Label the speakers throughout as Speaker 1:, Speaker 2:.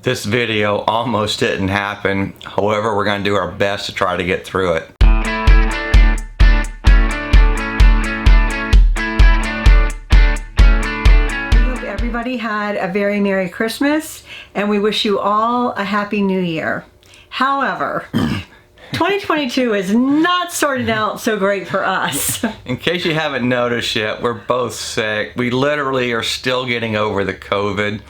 Speaker 1: This video almost didn't happen. However, we're going to do our best to try to get through it.
Speaker 2: We hope everybody had a very Merry Christmas, and we wish you all a Happy New Year. However, 2022 is not sorted out so great for us.
Speaker 1: In case you haven't noticed yet, we're both sick. We literally are still getting over the COVID.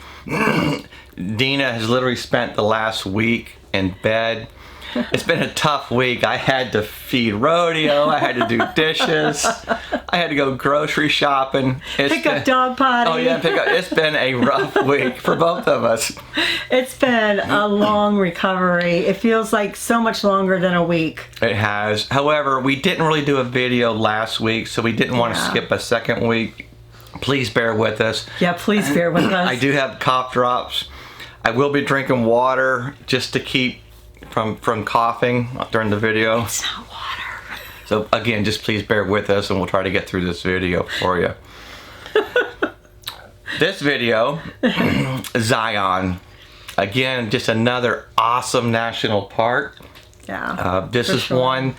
Speaker 1: Dina has literally spent the last week in bed. It's been a tough week. I had to feed Rodeo. I had to do dishes. I had to go grocery shopping.
Speaker 2: Pick up dog potty.
Speaker 1: Oh yeah, pick up. It's been a rough week for both of us.
Speaker 2: It's been a long recovery. It feels like so much longer than a week.
Speaker 1: It has. However, we didn't really do a video last week, so we didn't want to skip a second week. Please bear with us.
Speaker 2: Yeah, please bear with us.
Speaker 1: I do have cough drops. I will be drinking water just to keep from coughing during the video.
Speaker 2: It's not water.
Speaker 1: So again, just please bear with us and we'll try to get through this video for you. This video, Zion. Again, just another awesome national park.
Speaker 2: Yeah.
Speaker 1: This is one.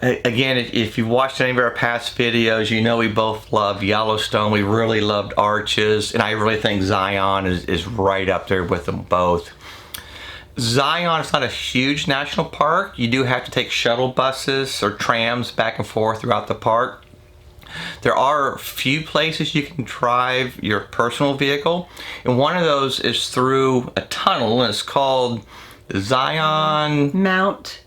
Speaker 1: Again, if you've watched any of our past videos, you know we both love Yellowstone. We really loved Arches, and I really think Zion is right up there with them both. Zion is not a huge national park. You do have to take shuttle buses or trams back and forth throughout the park. There are a few places you can drive your personal vehicle, and one of those is through a tunnel, and it's called Zion Mount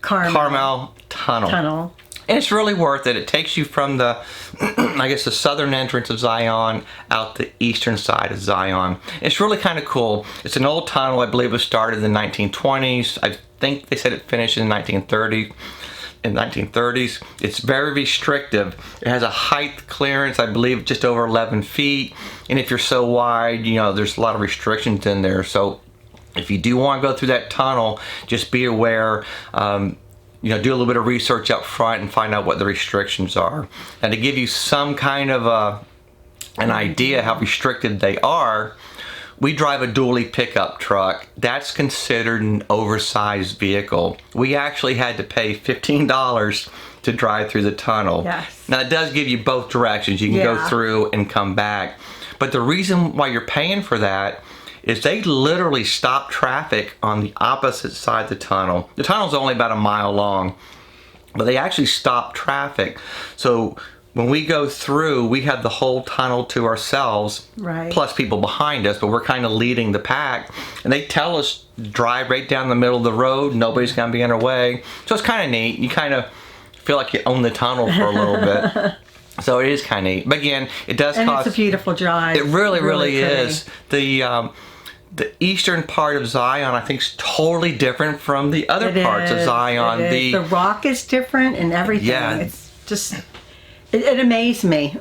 Speaker 1: Carmel Tunnel. And it's really worth it. It takes you from the, I guess, the southern entrance of Zion out the eastern side of Zion. It's really kind of cool. It's an old tunnel. I believe it was started in the 1920s. I think they said it finished in the 1930s. It's very restrictive. It has a height clearance, I believe, just over 11 feet. And if you're so wide, you know, there's a lot of restrictions in there. So if you do want to go through that tunnel, just be aware. You know, do a little bit of research up front and find out what the restrictions are. And to give you some kind of an idea how restricted they are, we drive a dually pickup truck. That's considered an oversized vehicle. We actually had to pay $15 to drive through the tunnel.
Speaker 2: Yes.
Speaker 1: Now it does give you both directions. You can go through and come back. But the reason why you're paying for that is they literally stop traffic on the opposite side of the tunnel. The tunnel's only about a mile long, but they actually stop traffic. So when we go through, we have the whole tunnel to ourselves, plus people behind us, but we're kind of leading the pack. And they tell us, drive right down the middle of the road, nobody's gonna be in our way. So it's kind of neat. You kind of feel like you own the tunnel for a little bit. So it is kind of neat. But again, it does cost.
Speaker 2: And it's a beautiful drive.
Speaker 1: It really is. The eastern part of Zion, I think, is totally different from the other parts of Zion.
Speaker 2: The rock is different and everything.
Speaker 1: Yeah.
Speaker 2: It's just, it amazed me.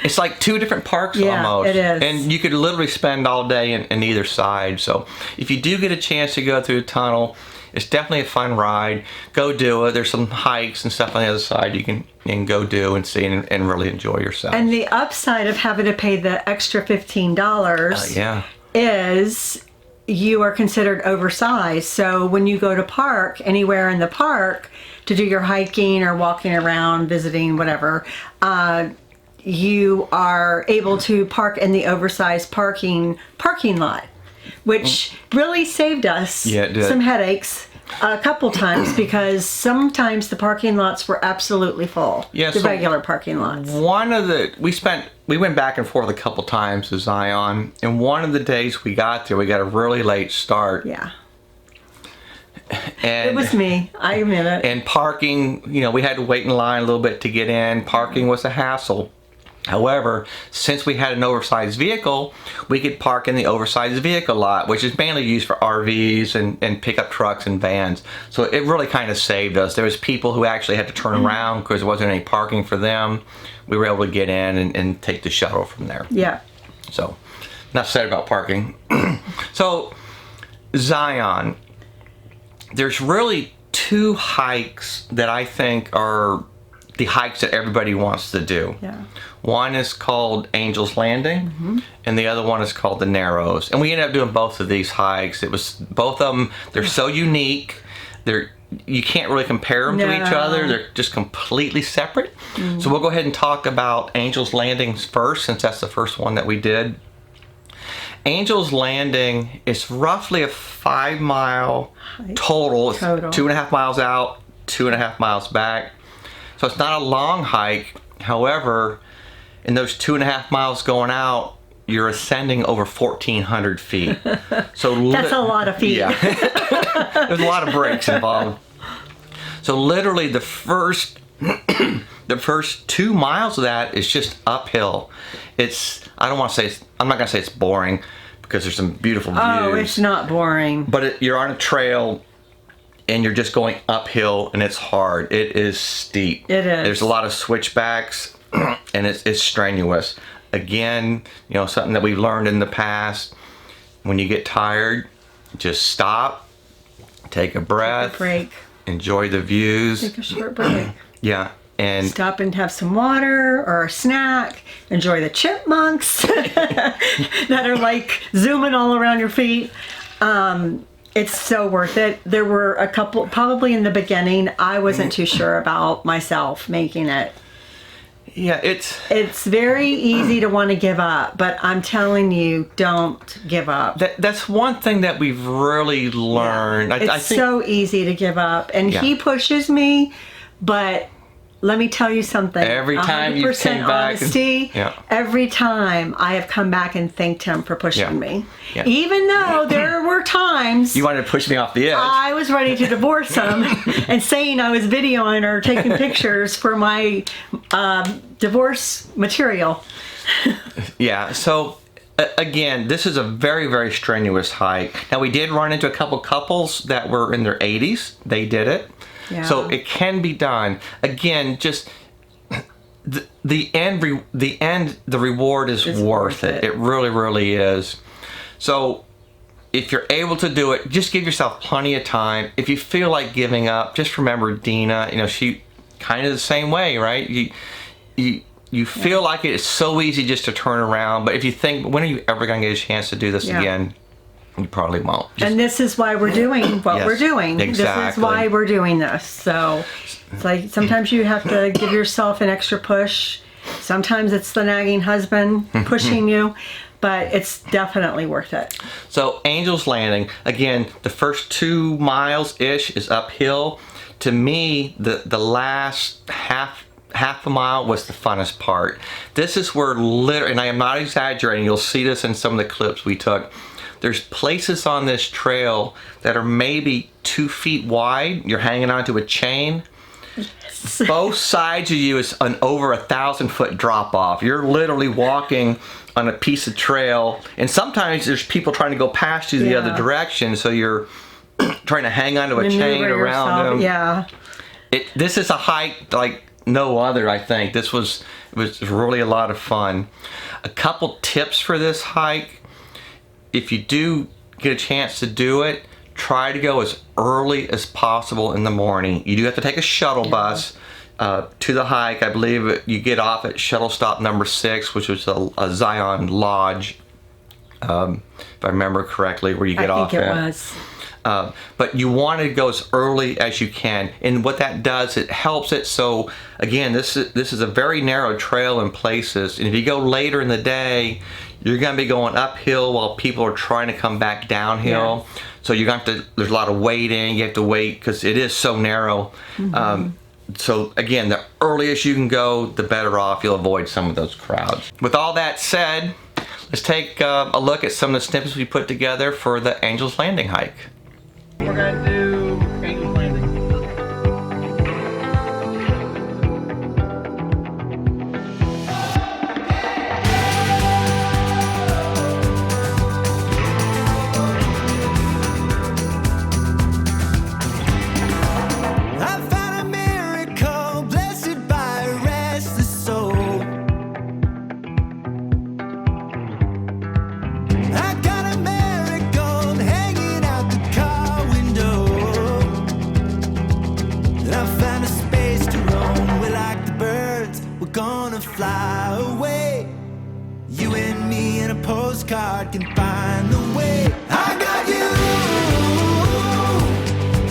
Speaker 1: It's like two different parks almost.
Speaker 2: It is.
Speaker 1: And you could literally spend all day in either side. So if you do get a chance to go through the tunnel, it's definitely a fun ride. Go do it. There's some hikes and stuff on the other side you can go do and see and really enjoy yourself.
Speaker 2: And the upside of having to pay the extra $15 is you are considered oversized. So when you go to park anywhere in the park to do your hiking or walking around, visiting, whatever, you are able to park in the oversized parking lot, which really saved us some headaches a couple times, because sometimes the parking lots were absolutely full.
Speaker 1: Yeah,
Speaker 2: the regular parking lots.
Speaker 1: We went back and forth a couple times to Zion, and one of the days we got there, we got a really late start.
Speaker 2: Yeah.
Speaker 1: And
Speaker 2: it was me, I admit it.
Speaker 1: And parking, you know, we had to wait in line a little bit to get in. Parking was a hassle. However, since we had an oversized vehicle, we could park in the oversized vehicle lot, which is mainly used for RVs and pickup trucks and vans. So it really kind of saved us. There was people who actually had to turn around because there wasn't any parking for them. We were able to get in and take the shuttle from there.
Speaker 2: Yeah.
Speaker 1: So, enough said about parking. So, Zion. There's really two hikes that I think are the hikes that everybody wants to do.
Speaker 2: Yeah.
Speaker 1: One is called Angel's Landing, and the other one is called the Narrows. And we ended up doing both of these hikes. It was both of them. They're so unique. You can't really compare them to each other. They're just completely separate. So we'll go ahead and talk about Angel's Landing first, since that's the first one that we did. Angel's Landing is roughly a 5-mile total. It's 2.5 miles out, 2.5 miles back. So it's not a long hike. However, in those 2.5 miles going out, you're ascending over 1,400 feet. So
Speaker 2: that's a lot of feet.
Speaker 1: Yeah. There's a lot of breaks involved. So literally the first 2 miles of that is just uphill. I'm not gonna say it's boring, because there's some beautiful views.
Speaker 2: Oh, it's not boring.
Speaker 1: But you're on a trail and you're just going uphill, and it's hard. It is steep.
Speaker 2: It is.
Speaker 1: There's a lot of switchbacks, and it's strenuous. Again, something that we've learned in the past, when you get tired, just stop, take a breath,
Speaker 2: take a break,
Speaker 1: enjoy the views.
Speaker 2: Take a short break.
Speaker 1: Yeah. And
Speaker 2: stop and have some water or a snack. Enjoy the chipmunks that are like zooming all around your feet. It's so worth it. There were a couple, probably in the beginning, I wasn't too sure about myself making it.
Speaker 1: Yeah,
Speaker 2: it's very easy to want to give up, but I'm telling you, don't give up.
Speaker 1: That's one thing that we've really learned.
Speaker 2: Yeah. I think so easy to give up, and he pushes me, but let me tell you something.
Speaker 1: Every time you came back,
Speaker 2: honesty, every time I have come back and thanked him for pushing me.
Speaker 1: Yeah.
Speaker 2: Even though there were times
Speaker 1: you wanted to push me off the edge.
Speaker 2: I was ready to divorce him and saying I was videoing or taking pictures for my divorce material.
Speaker 1: Yeah, so again, this is a very, very strenuous hike. Now, we did run into a couple couples that were in their 80s. They did it. Yeah. So it can be done. Again, just the reward is worth it. It really, really is. So if you're able to do it, just give yourself plenty of time. If you feel like giving up, just remember Dina. She kind of the same way, right? You feel like it's so easy just to turn around, but if you think, when are you ever going to get a chance to do this again? You probably won't.
Speaker 2: And this is why we're doing what we're doing.
Speaker 1: Exactly.
Speaker 2: This is why we're doing this. So it's like sometimes you have to give yourself an extra push. Sometimes it's the nagging husband pushing you, but it's definitely worth it.
Speaker 1: So Angel's Landing, again, the first 2 miles-ish is uphill. To me, the last half a mile was the funnest part. This is where literally, and I am not exaggerating, you'll see this in some of the clips we took. There's places on this trail that are maybe 2 feet wide. You're hanging onto a chain. Yes. Both sides of you is an over 1,000-foot drop off. You're literally walking on a piece of trail, and sometimes there's people trying to go past you the other direction, so you're trying to hang onto a chain around them.
Speaker 2: Yeah.
Speaker 1: This is a hike like no other, I think. It was really a lot of fun. A couple tips for this hike. If you do get a chance to do it, try to go as early as possible in the morning. You do have to take a shuttle bus to the hike. I believe you get off at shuttle stop number 6, which was a Zion Lodge, if I remember correctly, where you get off at.
Speaker 2: I think it was.
Speaker 1: But you want to go as early as you can, and what that does, it helps it. So again, this is a very narrow trail in places, and if you go later in the day, you're going to be going uphill while people are trying to come back downhill. Yeah. So you're going to have to, there's a lot of waiting. You have to wait because it is so narrow. So again, the earliest you can go, the better off. You'll avoid some of those crowds. With all that said, let's take a look at some of the snippets we put together for the Angel's Landing hike. We're going to do Angel's Landing.
Speaker 3: I got a miracle hanging out the car window. postcard can find the way. I got you.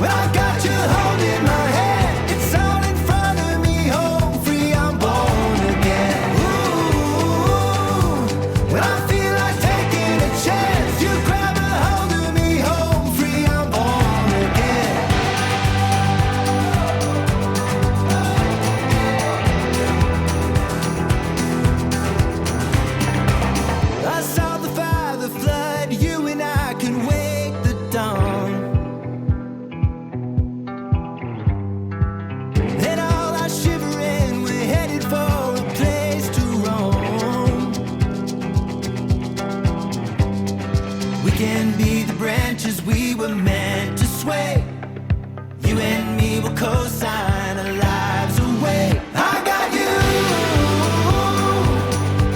Speaker 3: Well, I got you holding my hand. It's all in front of me. Home free, I'm born again. Ooh, well, I feel like taking a chance. You grab a hold of me. Home free, I'm born again. I saw the fire, the flood. You and I can wake the dawn. And all our shivering, we're headed for a place to roam. We can be the branches we were meant to sway. You and me will co-sign our lives away. I got you.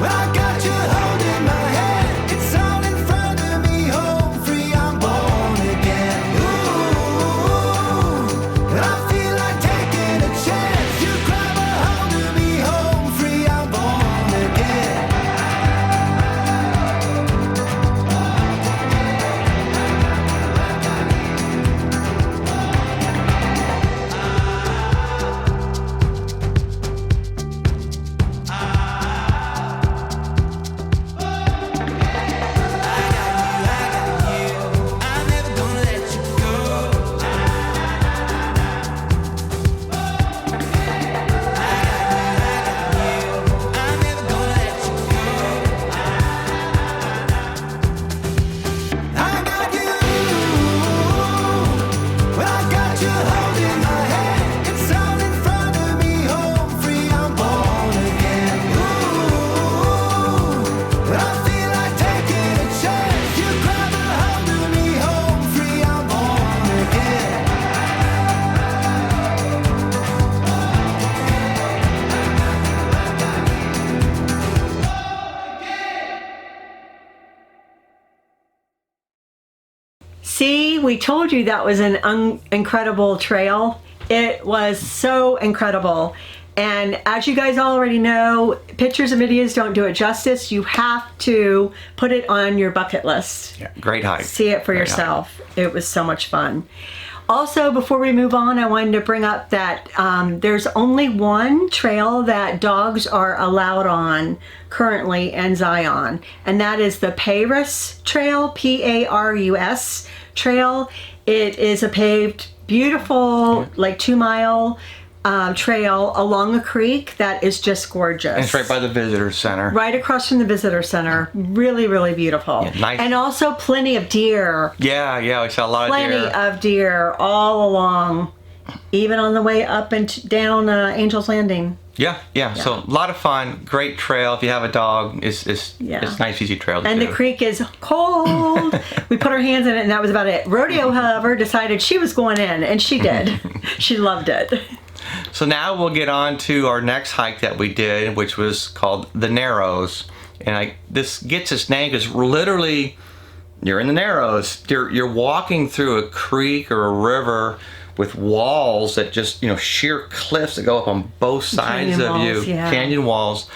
Speaker 3: Well, I got you holding my hand. It's all in front of me. Home free, I'm born again. Ooh, well, I feel like taking a chance. You grab a hold of me. Home free, I'm born again. I'm never gonna let you go. I'm never gonna let you go. I got you. Well, I got you holding my hand. It's all in front of me. Home free, I'm born again. Ooh, well, I feel like taking a chance. You grab a hold of me. Home free, I'm born again.
Speaker 2: See, we told you that was an incredible trail. It was so incredible. And as you guys already know, pictures and videos don't do it justice. You have to put it on your bucket list.
Speaker 1: Yeah, great hike.
Speaker 2: See it for
Speaker 1: Great
Speaker 2: yourself. It was so much fun. Also, before we move on, I wanted to bring up that there's only one trail that dogs are allowed on currently in Zion, and that is the Paris Trail, Parus Trail. It is a paved, beautiful, like 2-mile trail along a creek that is just gorgeous.
Speaker 1: And it's right by the visitor center.
Speaker 2: Right across from the visitor center. Really, really beautiful.
Speaker 1: Yeah, nice.
Speaker 2: And also plenty of deer.
Speaker 1: Yeah, we saw a lot
Speaker 2: Plenty
Speaker 1: of deer.
Speaker 2: of deer all along, even on the way up and down Angel's Landing.
Speaker 1: Yeah. So a lot of fun. Great trail. If you have a dog, it's nice, easy trail to
Speaker 2: And
Speaker 1: do.
Speaker 2: the creek is cold. We put our hands in it and that was about it. Rodeo, however, decided she was going in, and she did. She loved it.
Speaker 1: So now we'll get on to our next hike that we did, which was called the Narrows. And this gets its name because literally you're in the Narrows. You're walking through a creek or a river with walls that just, sheer cliffs that go up on both sides
Speaker 2: Canyon
Speaker 1: of
Speaker 2: walls,
Speaker 1: you.
Speaker 2: yeah.
Speaker 1: Canyon walls.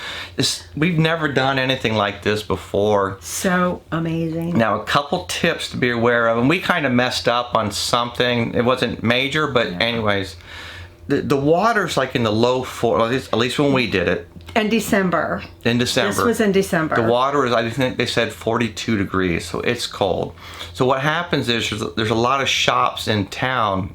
Speaker 1: We've never done anything like this before.
Speaker 2: So amazing.
Speaker 1: Now, a couple tips to be aware of, and we kind of messed up on something. It wasn't major, but anyways, the water's like in the low at least when we did it.
Speaker 2: In December.
Speaker 1: This
Speaker 2: was in December.
Speaker 1: The water is, I think they said 42 degrees, so it's cold. So what happens is there's a lot of shops in town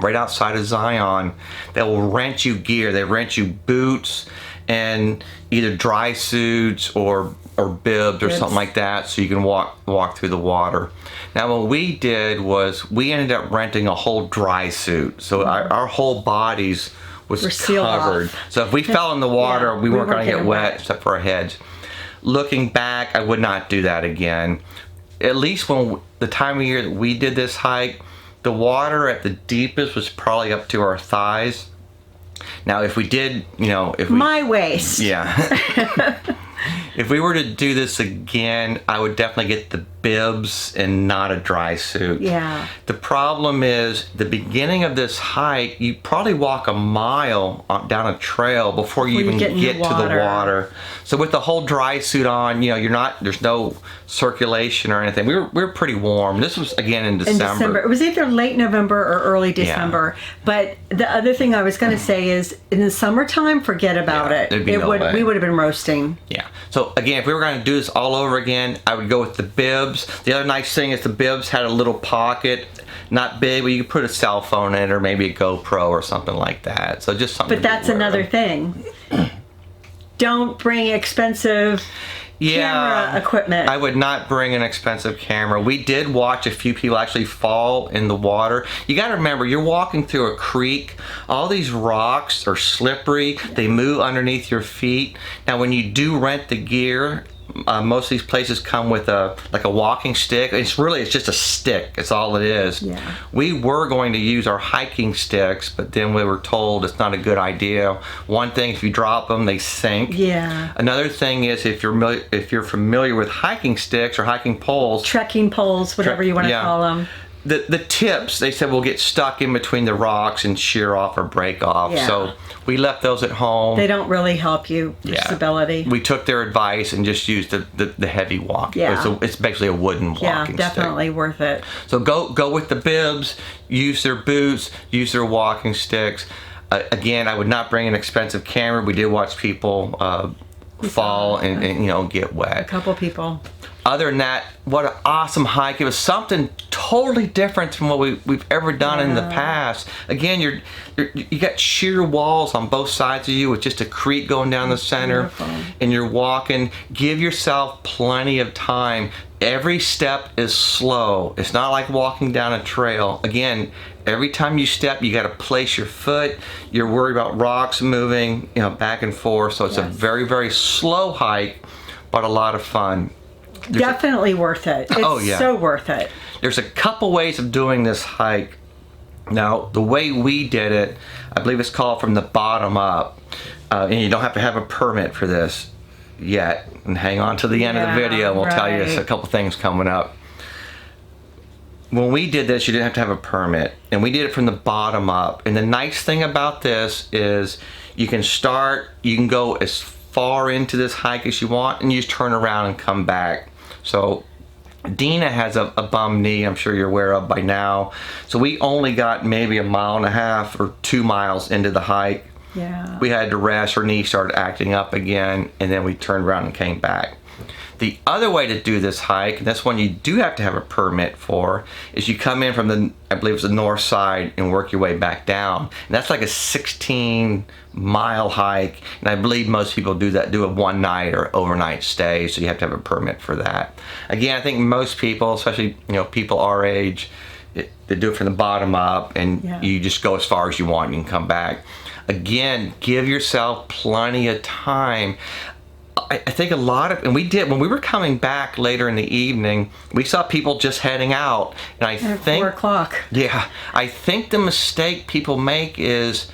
Speaker 1: right outside of Zion that will rent you gear. They rent you boots and either dry suits or bibs or something like that, so you can walk through the water. Now what we did was we ended up renting a whole dry suit, so our whole bodies was covered. So if we fell in the water, we weren't going to get wet except for our heads. Looking back, I would not do that again. At least when the time of year that we did this hike, the water at the deepest was probably up to our thighs. Now, if we did,
Speaker 2: my waist.
Speaker 1: Yeah. If we were to do this again, I would definitely get the bibs and not a dry suit.
Speaker 2: Yeah.
Speaker 1: The problem is the beginning of this hike, you probably walk a mile down a trail before you even get to the water. So with the whole dry suit on, there's no circulation or anything. We were pretty warm. This was again in December.
Speaker 2: It was either late November or early December. Yeah. But the other thing I was going to say is in the summertime, forget about it. We would have been roasting.
Speaker 1: Yeah. So again, if we were going to do this all over again, I would go with the bibs. The other nice thing is the bibs had a little pocket, not big, but you could put a cell phone in it or maybe a GoPro or something like that. So just something.
Speaker 2: But that's another thing. Don't bring expensive camera equipment.
Speaker 1: I would not bring an expensive camera. We did watch a few people actually fall in the water. You got to remember, you're walking through a creek. All these rocks are slippery. They move underneath your feet. Now, when you do rent the gear, most of these places come with a walking stick. It's just a stick. It's all it is.
Speaker 2: Yeah. We
Speaker 1: were going to use our hiking sticks, but then we were told it's not a good idea. One thing, if you drop them, they sink.
Speaker 2: Yeah.
Speaker 1: Another thing is if you're familiar with hiking sticks or hiking poles,
Speaker 2: trekking poles, whatever you want to call them.
Speaker 1: The tips, they said, will get stuck in between the rocks and shear off or break off.
Speaker 2: Yeah.
Speaker 1: So we left those at home.
Speaker 2: They don't really help you for stability.
Speaker 1: We took their advice and just used the heavy walking.
Speaker 2: Yeah.
Speaker 1: So it's basically a wooden walking stick.
Speaker 2: Yeah, definitely worth it.
Speaker 1: So go with the bibs, use their boots, use their walking sticks. Again, I would not bring an expensive camera. We did watch people fall and get wet.
Speaker 2: A couple people.
Speaker 1: Other than that, what an awesome hike. It was something totally different from what we've ever done in the past. Again, you got sheer walls on both sides of you with just a creek going down the center.
Speaker 2: Beautiful.
Speaker 1: And you're walking. Give yourself plenty of time. Every step is slow. It's not like walking down a trail. Again, every time you step, you got to place your foot. You're worried about rocks moving, back and forth. So it's a very, very slow hike, but a lot of fun.
Speaker 2: Definitely worth it. It's so worth it.
Speaker 1: There's a couple ways of doing this hike. Now, the way we did it, I believe it's called from the bottom up. And you don't have to have a permit for this yet. And hang on to the end of the video. We'll tell you a couple things coming up. When we did this, you didn't have to have a permit. And we did it from the bottom up. And the nice thing about this is you can go as far into this hike as you want, and you just turn around and come back. So Dina has a bum knee, I'm sure you're aware of by now. So we only got maybe 1.5 miles or 2 miles into the hike.
Speaker 2: Yeah.
Speaker 1: We had to rest. Her knee started acting up again, and then we turned around and came back. The other way to do this hike, and this one you do have to have a permit for, is you come in from I believe it's the north side and work your way back down. And that's like a 16-mile hike, and I believe most people do a one night or overnight stay, so you have to have a permit for that. Again, I think most people, especially people our age, they do it from the bottom up, and you just go as far as you want and you can come back. Again, give yourself plenty of time. I think and we did, when we were coming back later in the evening, we saw people just heading out. And I think
Speaker 2: 4 o'clock.
Speaker 1: Yeah. I think the mistake people make is,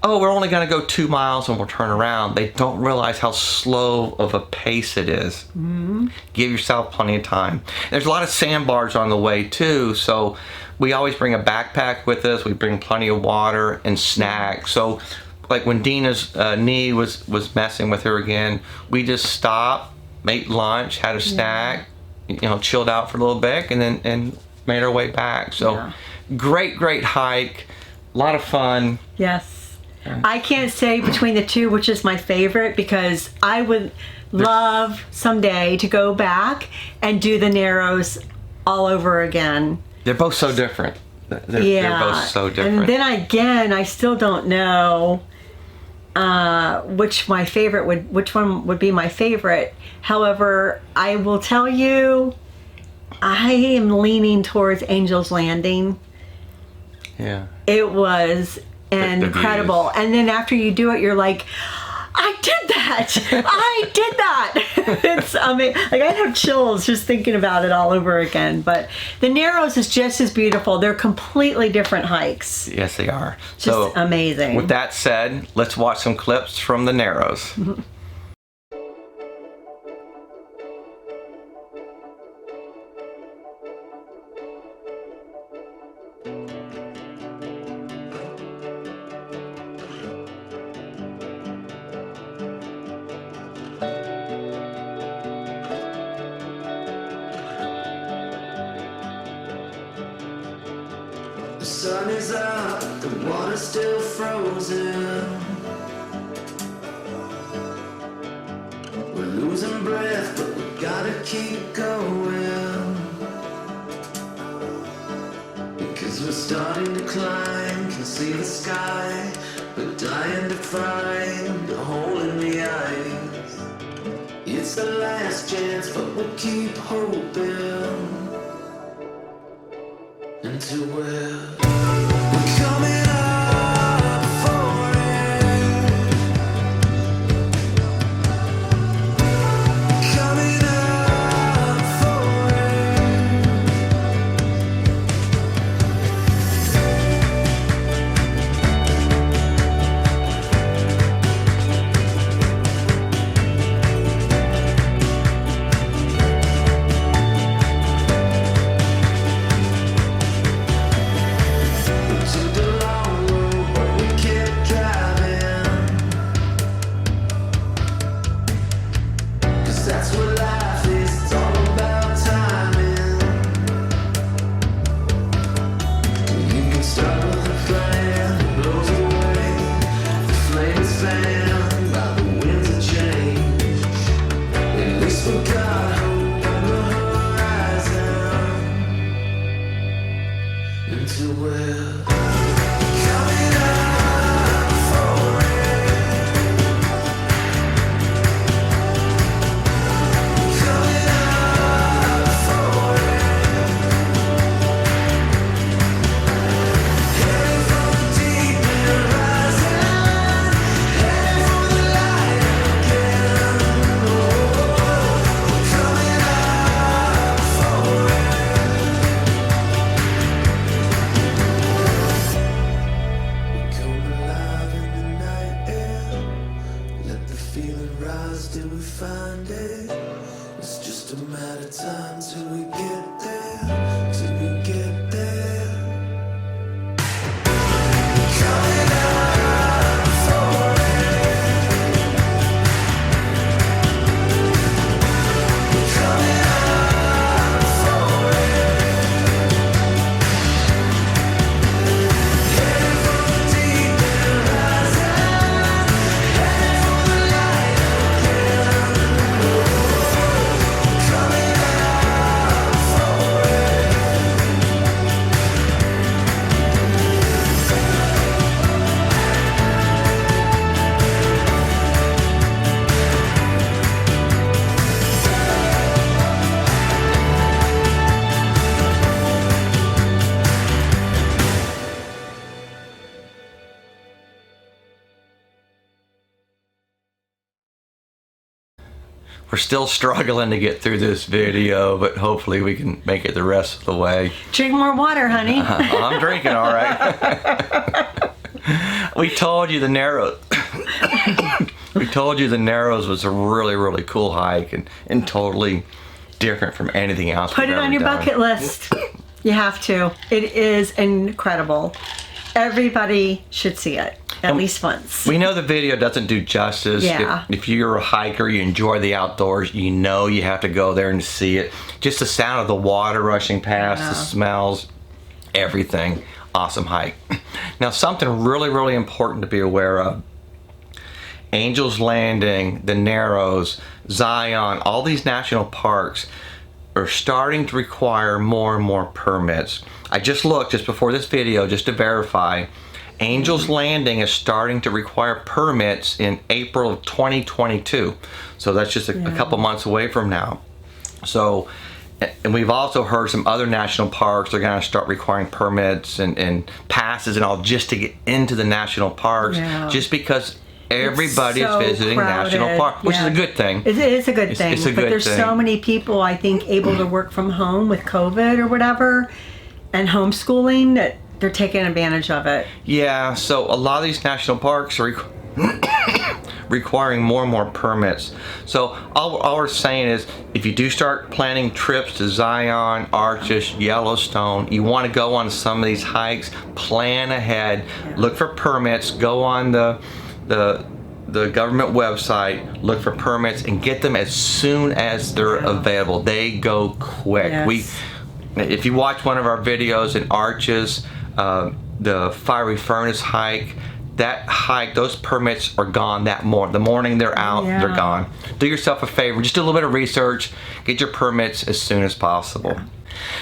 Speaker 1: we're only going to go 2 miles and we'll turn around. They don't realize how slow of a pace it is. Mm-hmm. Give yourself plenty of time. There's a lot of sandbars on the way too, so we always bring a backpack with us. We bring plenty of water and snacks. So like when Dina's knee was messing with her again, we just stopped, made lunch, had a snack, chilled out for a little bit, and then made our way back. So great hike, a lot of fun.
Speaker 2: Yes. I can't say between the two which is my favorite, because I would love someday to go back and do the Narrows all over again.
Speaker 1: They're both so different. They're both so different.
Speaker 2: And then again, I still don't know which one would be my favorite. However, I will tell you, I am leaning towards Angel's Landing.
Speaker 1: Yeah.
Speaker 2: It was incredible. And then after you do it, you're like, I did that! I did that! It's like I have chills just thinking about it all over again. But the Narrows is just as beautiful. They're completely different hikes.
Speaker 1: Yes, they are.
Speaker 2: Just amazing.
Speaker 1: With that said, let's watch some clips from the Narrows.
Speaker 3: The sun is up, the water's still frozen. We're losing breath, but we gotta keep going. Because we're starting to climb, can see the sky, but dying to find a hole in the ice. It's the last chance, but we'll keep hoping. Until we're coming up for it. Coming up for that's what life is, it's all about timing. You can start with a plan, it blows away. The flames fan by the winds of change. At least we got hope on the horizon. Until we're coming up for it. Till we find it, it's just a matter of time till we get there, till we get there. Coming up for it. Coming up for it. Heading for the deep and rising, heading for the light.
Speaker 1: We're still struggling to get through this video, but hopefully we can make it the rest of the way.
Speaker 2: Drink more water, honey.
Speaker 1: I'm drinking all right. We told you the Narrows. We told you the Narrows was a really, really cool hike and totally different from anything else.
Speaker 2: Put it on your bucket list. You have to. It is incredible. Everybody should see it at least once.
Speaker 1: We know the video doesn't do justice.
Speaker 2: Yeah.
Speaker 1: If you're a hiker, you enjoy the outdoors, you know you have to go there and see it. Just the sound of the water rushing past, the smells, everything. Awesome hike. Now, something really, really important to be aware of. Angel's Landing, the Narrows, Zion, all these national parks are starting to require more and more permits. I just looked just before this video just to verify. Angel's Landing is starting to require permits in April of 2022. So that's just a couple months away from now. So, and we've also heard some other national parks are going to start requiring permits and passes and all just to get into the national parks, just because everybody is visiting national park, which is a good thing.
Speaker 2: It is a good thing.
Speaker 1: It's a good
Speaker 2: but there's
Speaker 1: thing.
Speaker 2: so many people, I think, able to work from home with COVID or whatever and homeschooling that they're taking advantage of it.
Speaker 1: Yeah, so a lot of these national parks are requiring more and more permits. So all we're saying is, if you do start planning trips to Zion, Arches, Yellowstone, you want to go on some of these hikes, plan ahead, look for permits, go on the government website, look for permits, and get them as soon as they're available. They go quick.
Speaker 2: Yes.
Speaker 1: If you watch one of our videos in Arches, the fiery furnace hike. That hike, those permits are gone that morning. The morning they're out,
Speaker 2: Yeah.
Speaker 1: they're gone. Do yourself a favor, just do a little bit of research, get your permits as soon as possible.
Speaker 2: Yeah.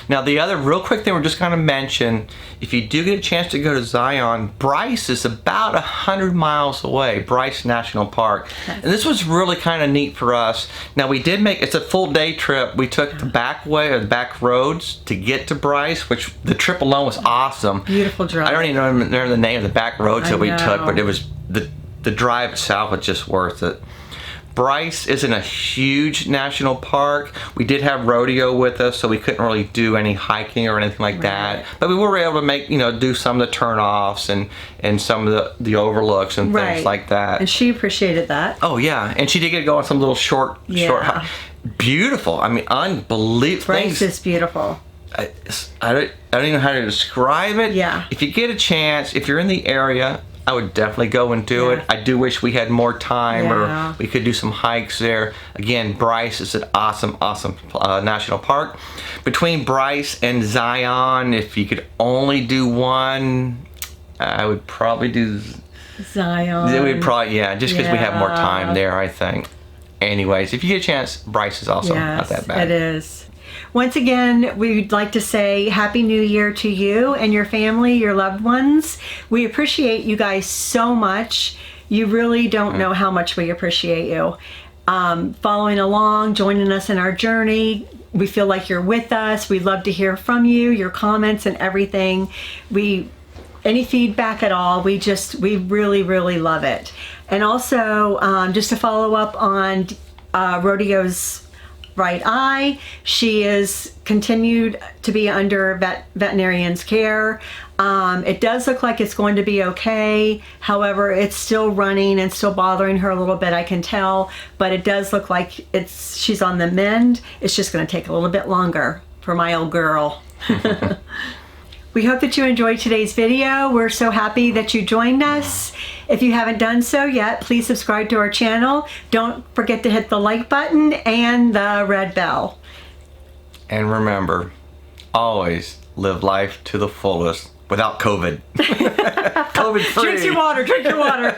Speaker 1: Now, the other real quick thing we're just going to mention, if you do get a chance to go to Zion, Bryce is about 100 miles away, Bryce National Park. And this was really kind of neat for us. Now, we did it's a full day trip. We took the back way or the back roads to get to Bryce, which the trip alone was awesome.
Speaker 2: Beautiful drive.
Speaker 1: I don't even remember the name of the back roads that we
Speaker 2: I
Speaker 1: took,
Speaker 2: know.
Speaker 1: but it was the drive itself was just worth it. Bryce isn't a huge national park. We did have rodeo with us, so we couldn't really do any hiking or anything like that. But we were able to do some of the turnoffs and some of the overlooks and things like that.
Speaker 2: And she appreciated that.
Speaker 1: Oh yeah, and she did get to go on some little short hike. Beautiful. I mean, unbelievable.
Speaker 2: Bryce is beautiful.
Speaker 1: I don't even know how to describe it.
Speaker 2: Yeah.
Speaker 1: If you get a chance, if you're in the area, I would definitely go and do it. I do wish we had more time or we could do some hikes there. Again, Bryce is an awesome national park. Between Bryce and Zion, if you could only do one, I would probably do
Speaker 2: Zion.
Speaker 1: We'd probably, just because we have more time there, I think. Anyways, if you get a chance, Bryce is also not that bad.
Speaker 2: It is. Once again, we'd like to say Happy New Year to you and your family, your loved ones. We appreciate you guys so much. You really don't know how much we appreciate you. Following along, joining us in our journey. We feel like you're with us. We'd love to hear from you, your comments and everything. Any feedback at all, we really, really love it. And also, just to follow up on Rodeo's right eye, she is continued to be under veterinarian's care. It does look like it's going to be okay. However, it's still running and still bothering her a little bit, I can tell. But it does look like she's on the mend. It's just going to take a little bit longer for my old girl. We hope that you enjoyed today's video. We're so happy that you joined us. If you haven't done so yet, please subscribe to our channel. Don't forget to hit the like button and the red bell.
Speaker 1: And remember, always live life to the fullest without COVID. COVID free.
Speaker 2: Drink your water, drink your water.